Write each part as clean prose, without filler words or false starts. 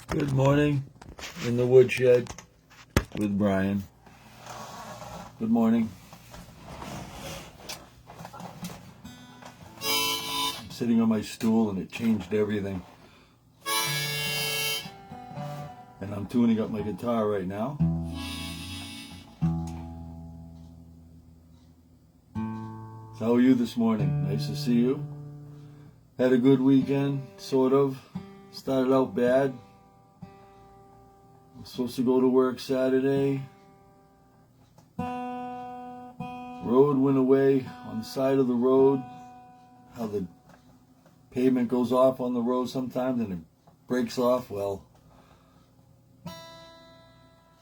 Good morning in the woodshed with Brian. Good morning. I'm sitting on my stool and it changed everything. And I'm tuning up my guitar right now. So how are you this morning? Nice to see you. Had a good weekend, sort of. Started out bad. I was supposed to go to work Saturday. Road went away on the side of the road. How the pavement goes off on the road sometimes and it breaks off. Well, I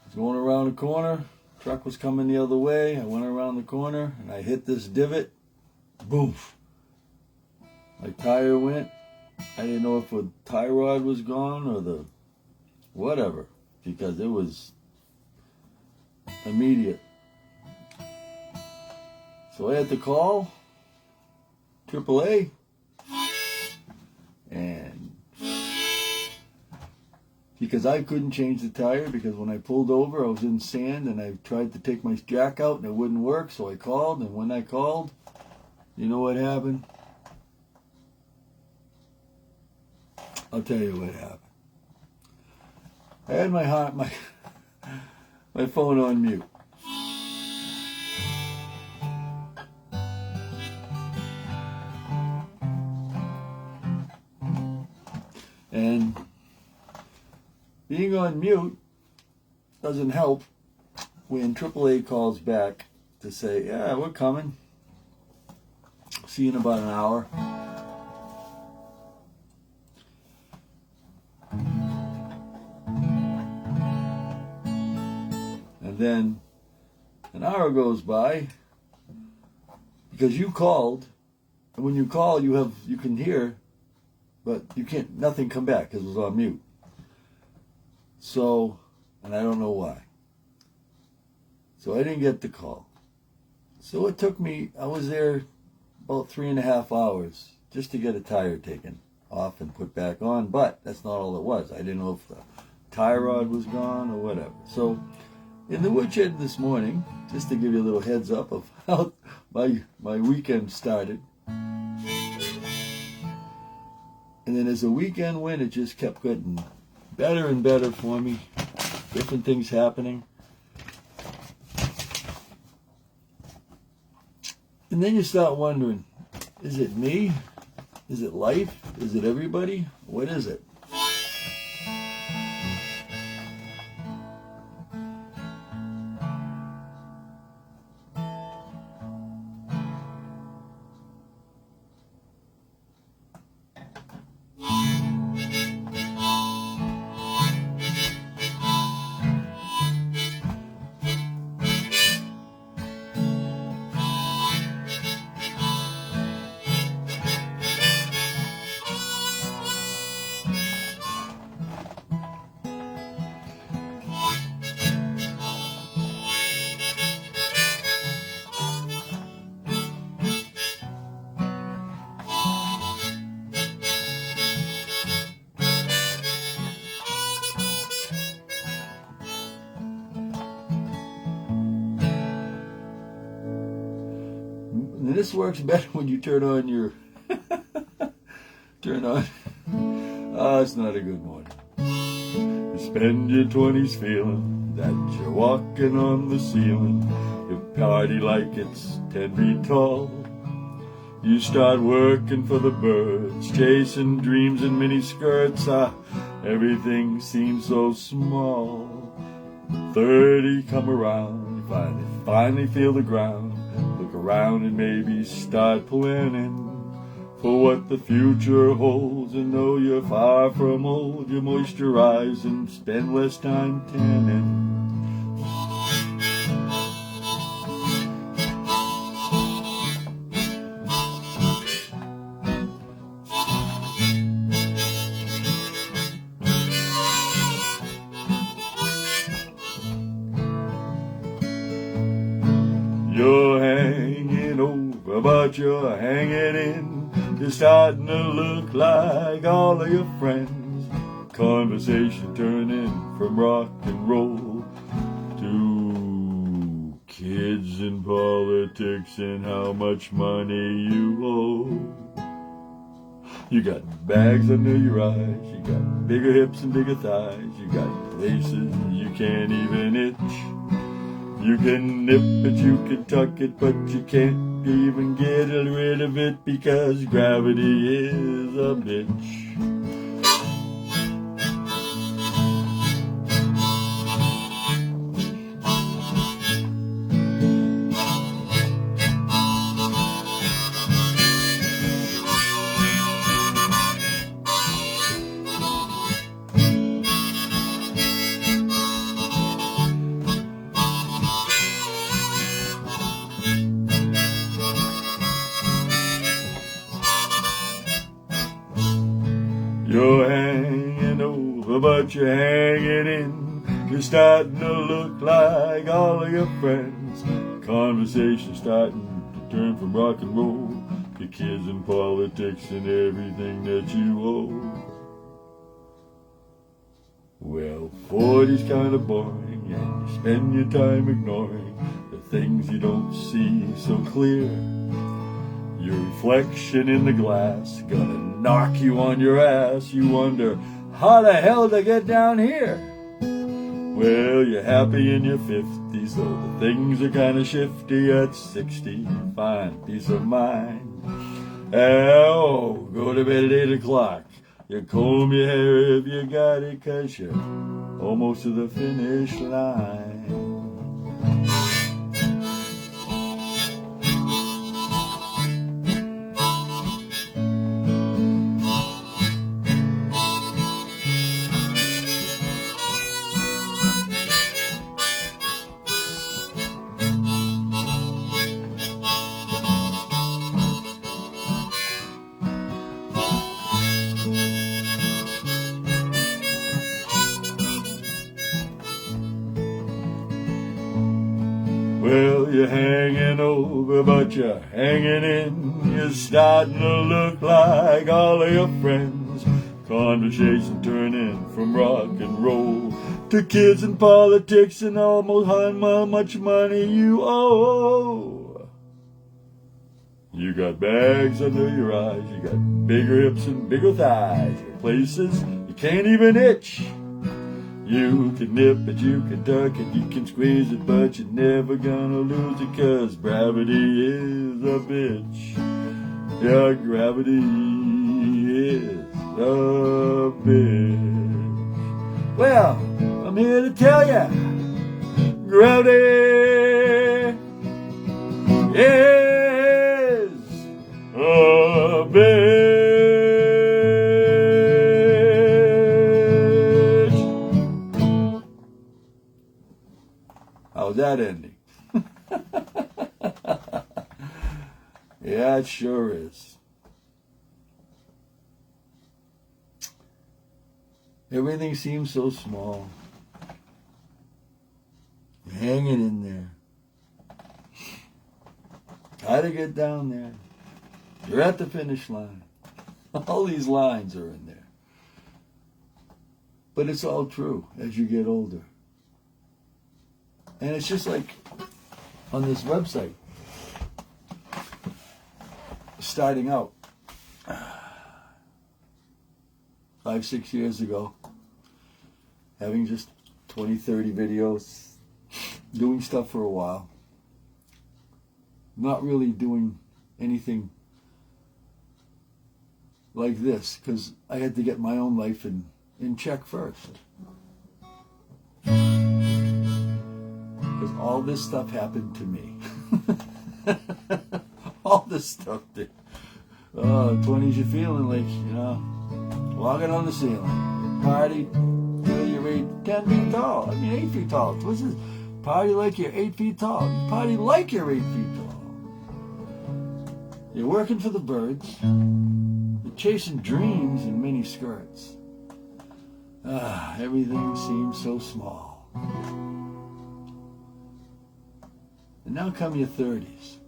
was going around a corner. Truck was coming the other way. I went around the corner and I hit this divot. Boom. My tire went. I didn't know if the tie rod was gone or the whatever, because it was immediate. So I had to call AAA, and because I couldn't change the tire, because when I pulled over I was in sand and I tried to take my jack out and it wouldn't work, so I called, and when I called, you know what happened? I'll tell you what happened. I had my phone on mute. And being on mute doesn't help when AAA calls back to say, yeah, we're coming. See you in about an hour. And then an hour goes by because you called, and when you call, you can hear, but you can't, nothing come back because it was on mute. So, and I don't know why. So I didn't get the call. So it took me, I was there about 3.5 hours just to get a tire taken off and put back on, but that's not all it was. I didn't know if the tie rod was gone or whatever. So in the woodshed this morning, just to give you a little heads up of how my weekend started. And then as the weekend went, it just kept getting better and better for me. Different things happening. And then you start wondering, is it me? Is it life? Is it everybody? What is it? And this works better when you turn on your it's not a good morning. You spend your 20s feeling that you're walking on the ceiling. You party like it's 10 feet tall. You start working for the birds, chasing dreams in mini skirts. Everything seems so small. 30 come around, you finally feel the ground. Look around and maybe start planning for what the future holds. And though you're far from old, you moisturize and spend less time tanning. You're hanging over, but you're hanging in. You're starting to look like all of your friends. Conversation turning from rock and roll to kids and politics and how much money you owe. You got bags under your eyes, you got bigger hips and bigger thighs, you got places you can't even itch. You can nip it, you can tuck it, but you can't even get rid of it because gravity is a bitch. You're hanging over, but you're hanging in. You're starting to look like all of your friends. Conversation starting to turn from rock and roll to kids and politics and everything that you owe. Well, 40's kind of boring, and you spend your time ignoring the things you don't see so clear. Your reflection in the glass gonna knock you on your ass. You wonder, how the hell to get down here? Well, you're happy in your 50s, though the things are kinda shifty at 60. Fine peace of mind. Oh, go to bed at 8 o'clock. You comb your hair if you got it, 'cause you're almost to the finish line. Well, you're hanging over, but you're hanging in. You're starting to look like all of your friends. Conversation turning from rock and roll to kids and politics and almost how much money you owe. You got bags under your eyes, you got bigger hips and bigger thighs, places you can't even itch. You can nip it, you can tuck it, you can squeeze it, but you're never gonna lose it, 'cause gravity is a bitch. Yeah, gravity is a bitch. Well, I'm here to tell ya, gravity is a bitch. How's that ending? Yeah, it sure is. Everything seems so small. You're hanging in there. Try to get down there. You're at the finish line. All these lines are in there. But it's all true as you get older. And it's just like on this website, starting out 5-6 years ago, having just 20-30 videos, doing stuff for a while, not really doing anything like this because I had to get my own life in check first. Because all this stuff happened to me. All this stuff did. 20s, you're feeling like, walking on the ceiling. Party till you're 10 feet tall. 8 feet tall. What's this? Party like you're 8 feet tall. You party like you're 8 feet tall. You're working for the birds. You're chasing dreams in mini skirts. Everything seems so small. And now come your 30s.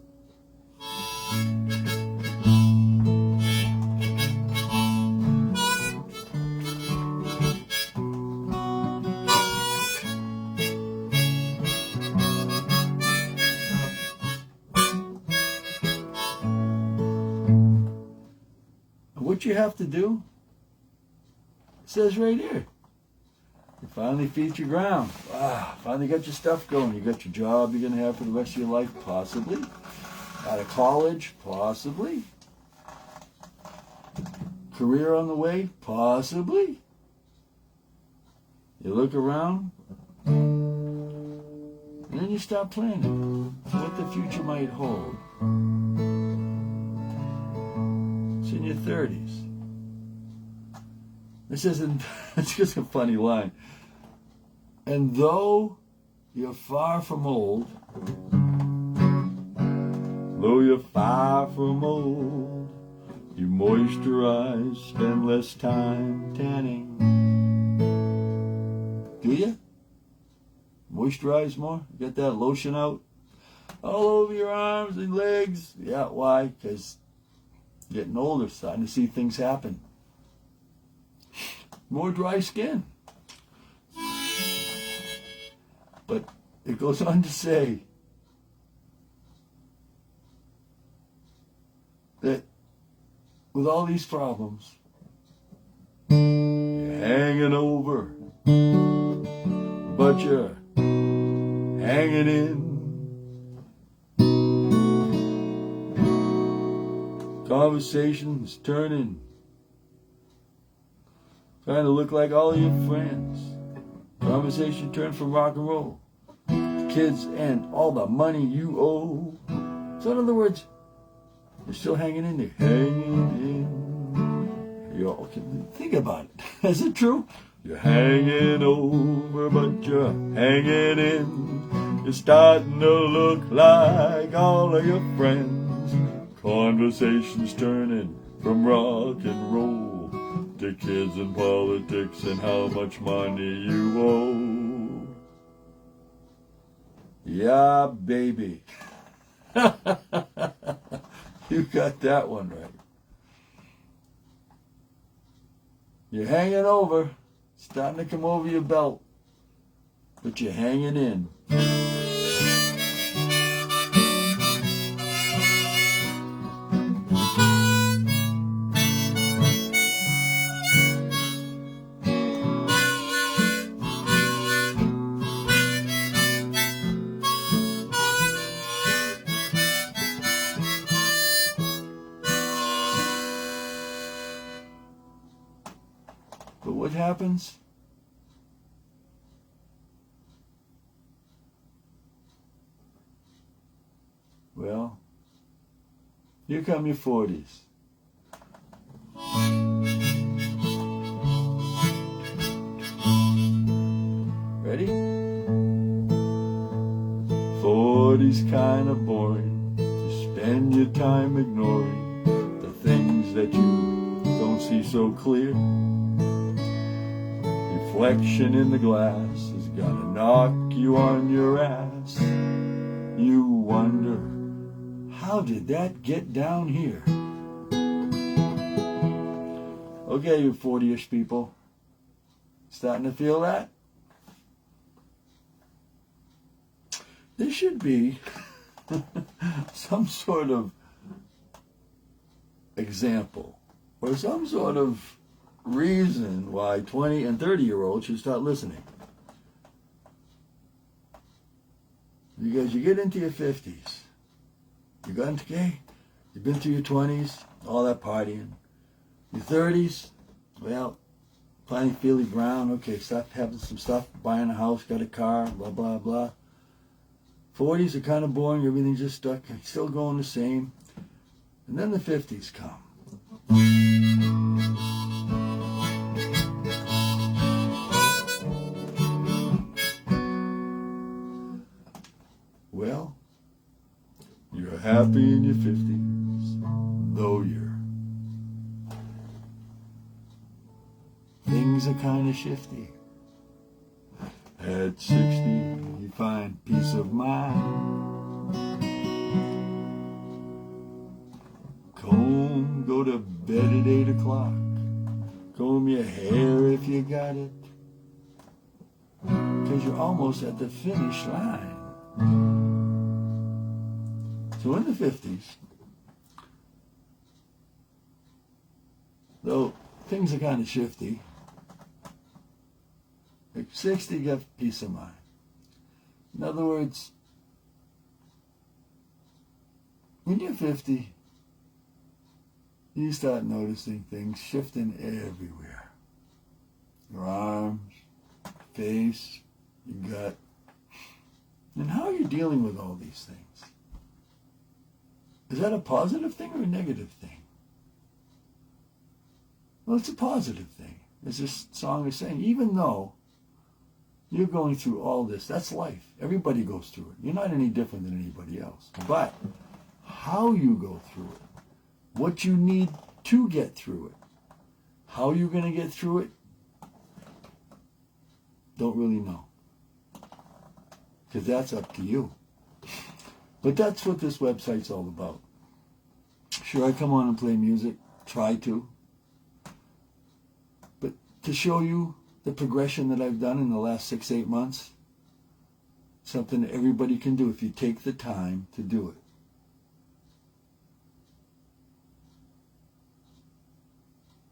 what you have to do, it says right here. You finally feet your ground. Finally got your stuff going. You got your job you're going to have for the rest of your life, possibly. Out of college, possibly. Career on the way, possibly. You look around, and then you start planning for what the future might hold. It's in your 30s. This isn't, it's just a funny line. And though you're far from old, you moisturize, spend less time tanning. Do you? Moisturize more? Get that lotion out all over your arms and legs. Yeah, why? Because getting older, starting to see things happen. More dry skin. But it goes on to say that with all these problems, you're hanging over, but you're hanging in. Conversations turning, trying to look like all of your friends. Conversation turned from rock and roll, kids, and all the money you owe. So in other words, you're still hanging in there. Hanging in. Think about it. Is it true? You're hanging over, but you're hanging in. You're starting to look like all of your friends. Conversations turning from rock and roll to kids and politics and how much money you owe. Yeah, baby. You got that one right. You're hanging over, starting to come over your belt, but you're hanging in. But what happens? Well, here come your 40s. Ready? 40's kind of boring. You spend your time ignoring the things that you don't see so clear. Reflection in the glass is gonna knock you on your ass. You wonder, how did that get down here? Okay, you 40-ish people, starting to feel that? There should be some sort of example or some sort of reason why 20 and 30-year-olds should start listening. Because you get into your 50s, you've been through your 20s, all that partying. Your 30s, well, planning Feely Brown, okay, start having some stuff, buying a house, got a car, blah, blah, blah. 40s are kind of boring, everything's just stuck, still going the same. And then the 50s come. Well, you're happy in your 50s, though things are kind of shifty. At 60, you find peace of mind. Go to bed at 8 o'clock. Comb your hair if you got it. 'Cause you're almost at the finish line. So in the 50s, So things are kind of shifty. At 60, you have peace of mind. In other words, when you're 50, you start noticing things shifting everywhere. Your arms, face, your gut. And how are you dealing with all these things? Is that a positive thing or a negative thing? Well, it's a positive thing. As this song is saying, even though you're going through all this, that's life. Everybody goes through it. You're not any different than anybody else. But how you go through it, what you need to get through it, how you're going to get through it, don't really know. Because that's up to you. But that's what this website's all about. Sure, I come on and play music, try to. But to show you the progression that I've done in the last 6-8 months, something that everybody can do if you take the time to do it.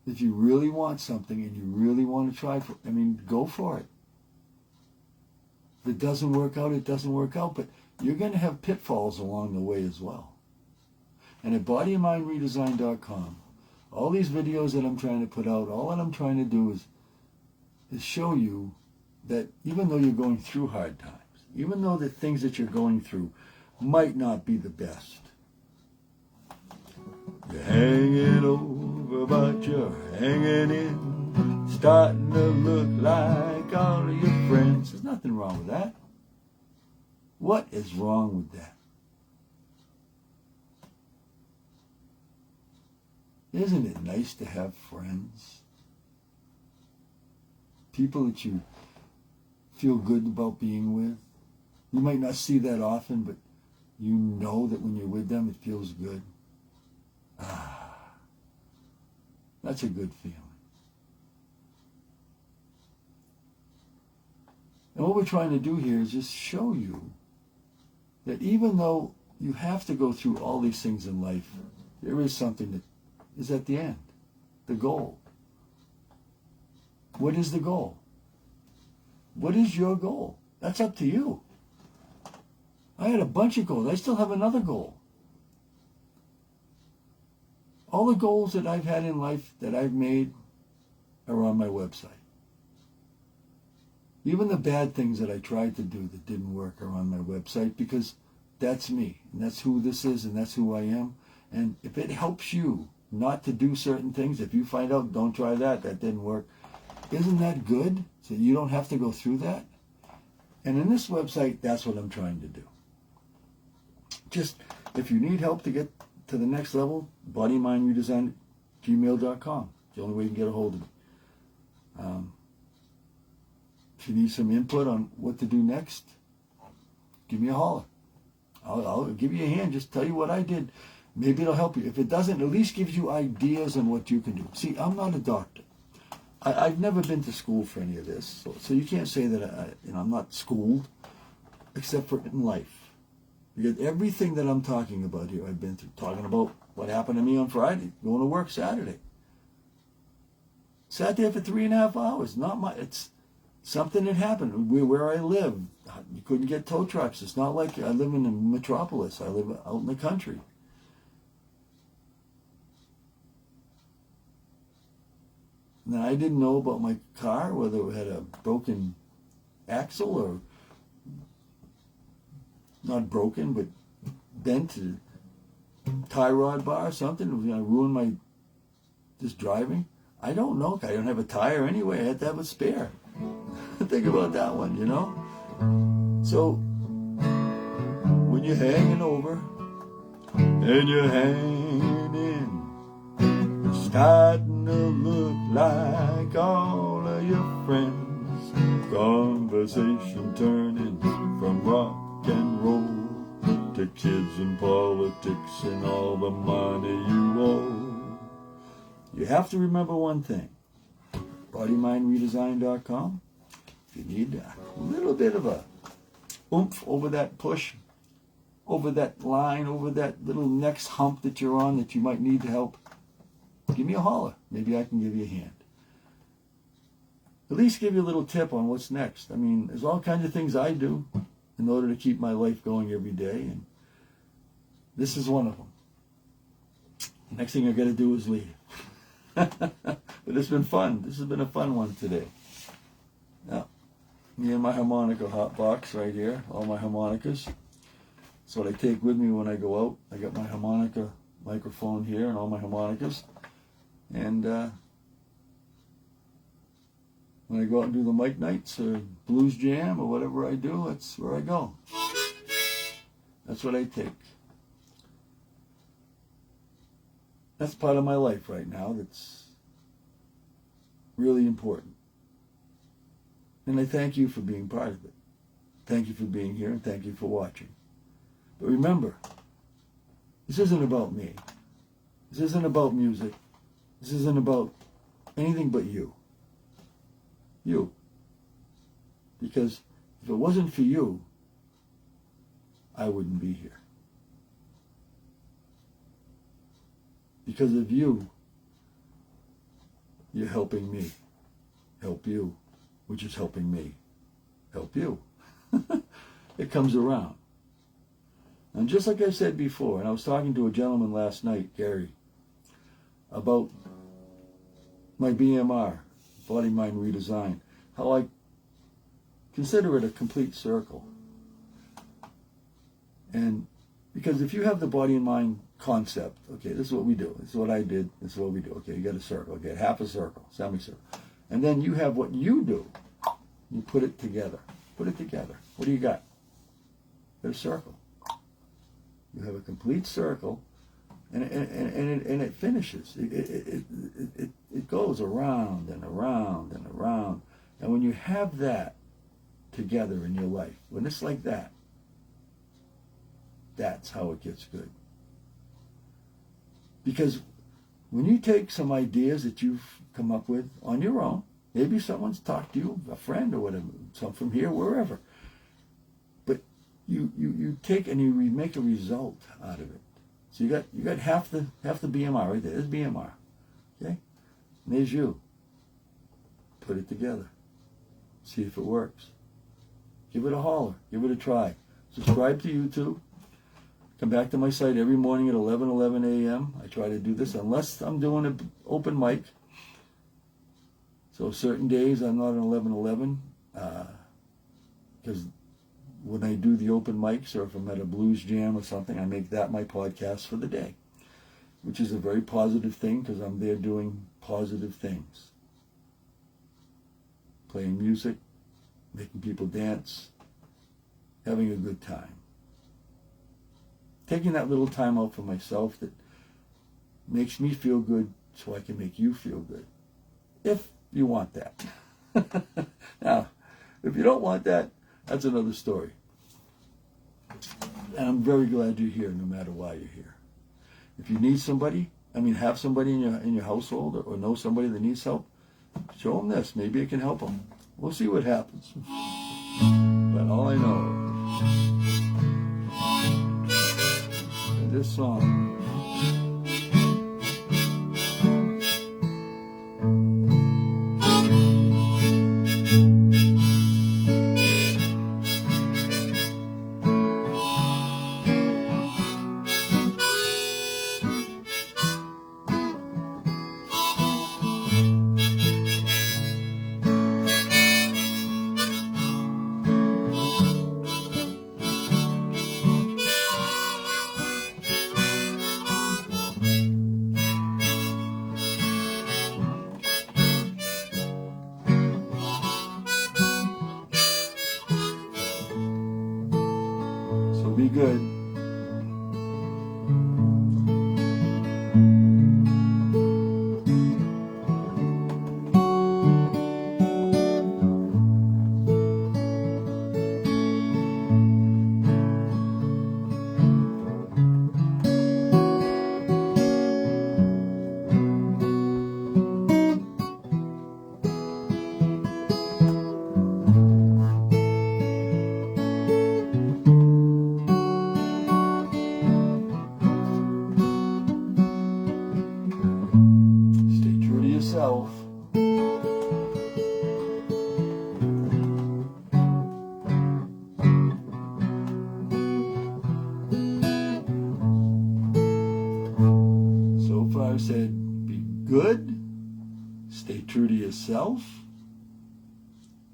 If you really want something and you really want to try for it, I mean, go for it. If it doesn't work out, it doesn't work out, but you're going to have pitfalls along the way as well. And at bodymindredesign.com, all these videos that I'm trying to put out, all that I'm trying to do is show you that even though you're going through hard times, even though the things that you're going through might not be the best, you're hanging over, but you're hanging in, starting to look like all of your friends. There's nothing wrong with that. What is wrong with that? Isn't it nice to have friends? People that you feel good about being with. You might not see that often, but you know that when you're with them, it feels good. That's a good feeling. And what we're trying to do here is just show you that even though you have to go through all these things in life, there is something that is at the end, the goal. What is the goal? What is your goal? That's up to you. I had a bunch of goals. I still have another goal. All the goals that I've had in life that I've made are on my website. Even the bad things that I tried to do that didn't work are on my website because that's me. And that's who this is and that's who I am. And if it helps you not to do certain things, if you find out, don't try that, that didn't work, isn't that good? So you don't have to go through that? And in this website, that's what I'm trying to do. Just, if you need help to get to the next level, bodymindredesign@gmail.com. It's the only way you can get a hold of me. If you need some input on what to do next, give me a holler. I'll give you a hand, just tell you what I did. Maybe it'll help you. If it doesn't, at least gives you ideas on what you can do. See, I'm not a doctor. I've never been to school for any of this, so you can't say that I'm not schooled, except for in life. Because everything that I'm talking about here, I've been through. Talking about what happened to me on Friday, going to work Saturday. Sat there for 3.5 hours. It's something that happened where I live. You couldn't get tow trucks. It's not like I live in a metropolis. I live out in the country. Now, I didn't know about my car, whether it had a broken axle or not broken, but bent, tie rod bar or something. It was going to ruin my just driving. I don't know. I don't have a tire anyway. I had to have a spare. Think about that one, you know? So, when you're hanging over and you're hanging in, starting to look like all of your friends, conversation turning from rock and roll to kids and politics and all the money you owe. You have to remember one thing. bodymindredesign.com. If you need a little bit of a oomph over that push, over that line, over that little next hump that you're on that you might need to help, give me a holler. Maybe I can give you a hand. At least give you a little tip on what's next. I mean, there's all kinds of things I do in order to keep my life going every day, and this is one of them. The next thing I got to do is leave. But it's been fun. This has been a fun one today. Now, me and my harmonica hot box right here, all my harmonicas. That's what I take with me when I go out. I got my harmonica microphone here and all my harmonicas. And when I go out and do the mic nights or blues jam or whatever I do, that's where I go. That's what I take. That's part of my life right now that's really important. And I thank you for being part of it. Thank you for being here, and thank you for watching. But remember, this isn't about me. This isn't about music. This isn't about anything but you. You. Because if it wasn't for you, I wouldn't be here. Because of you, you're helping me help you, which is helping me help you. It comes around. And just like I said before, and I was talking to a gentleman last night, Gary, about my BMR, Body Mind Redesign, how I consider it a complete circle. And because if you have the body and mind concept, okay, this is what we do, this is what I did, this is what we do, okay, you got a circle, okay, half a circle, semicircle. And then you have what you do, you put it together. Put it together. What do you got? You got a circle. You have a complete circle, and it finishes. It goes around and around and around. And when you have that together in your life, when it's like that, that's how it gets good. Because when you take some ideas that you've come up with on your own, maybe someone's talked to you, a friend or whatever, some from here, wherever, but you take and you make a result out of it. So you got half the BMR right there. There's BMR, okay? And there's you. Put it together. See if it works. Give it a holler. Give it a try. Subscribe to YouTube. Come back to my site every morning at 11 a.m. I try to do this unless I'm doing an open mic. So certain days I'm not on 11 because when I do the open mics or if I'm at a blues jam or something, I make that my podcast for the day, which is a very positive thing because I'm there doing positive things. Playing music, making people dance, having a good time. Taking that little time out for myself that makes me feel good so I can make you feel good. If you want that. Now, if you don't want that, that's another story. And I'm very glad you're here no matter why you're here. If you need somebody, have somebody in your household or know somebody that needs help, show them this. Maybe it can help them. We'll see what happens. But all I know is this song. Be good. selves.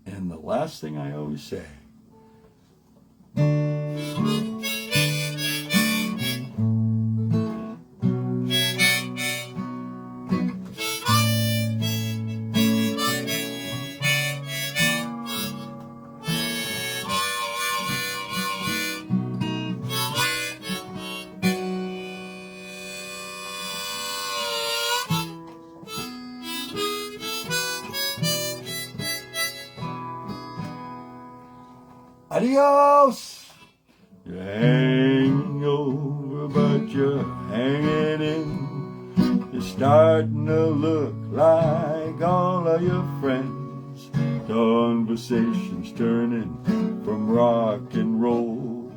And the last thing I always say, adios! You're hanging over, but you're hanging in. You're starting to look like all of your friends. Conversations turning from rock and roll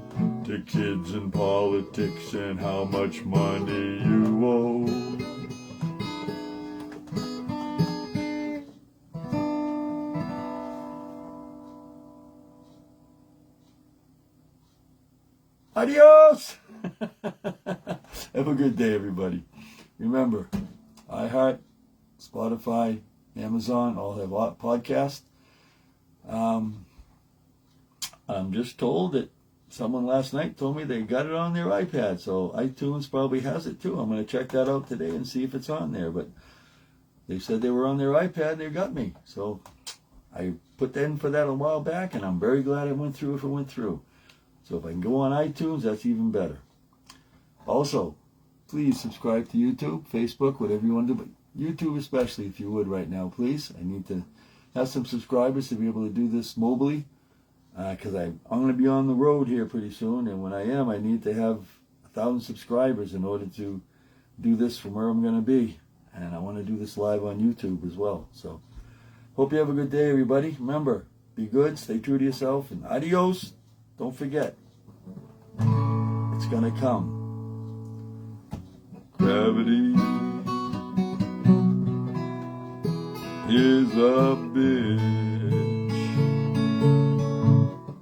to kids and politics and how much money you owe. Adios! Have a good day, everybody. Remember, iHeart, Spotify, Amazon all have podcasts. I'm just told that someone last night told me they got it on their iPad, so iTunes probably has it too. I'm going to check that out today and see if it's on there. But they said they were on their iPad and they got me. So I put in for that a while back, and I'm very glad it went through if it went through. So if I can go on iTunes, that's even better. Also, please subscribe to YouTube, Facebook, whatever you want to do, but YouTube especially, if you would right now, please. I need to have some subscribers to be able to do this mobily, because I'm going to be on the road here pretty soon, and when I am, I need to have 1,000 subscribers in order to do this from where I'm going to be, and I want to do this live on YouTube as well. So, hope you have a good day, everybody. Remember, be good, stay true to yourself, and adios. Don't forget, it's gonna come. Gravity is a bitch.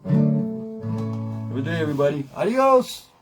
Have a good day, everybody. Adios.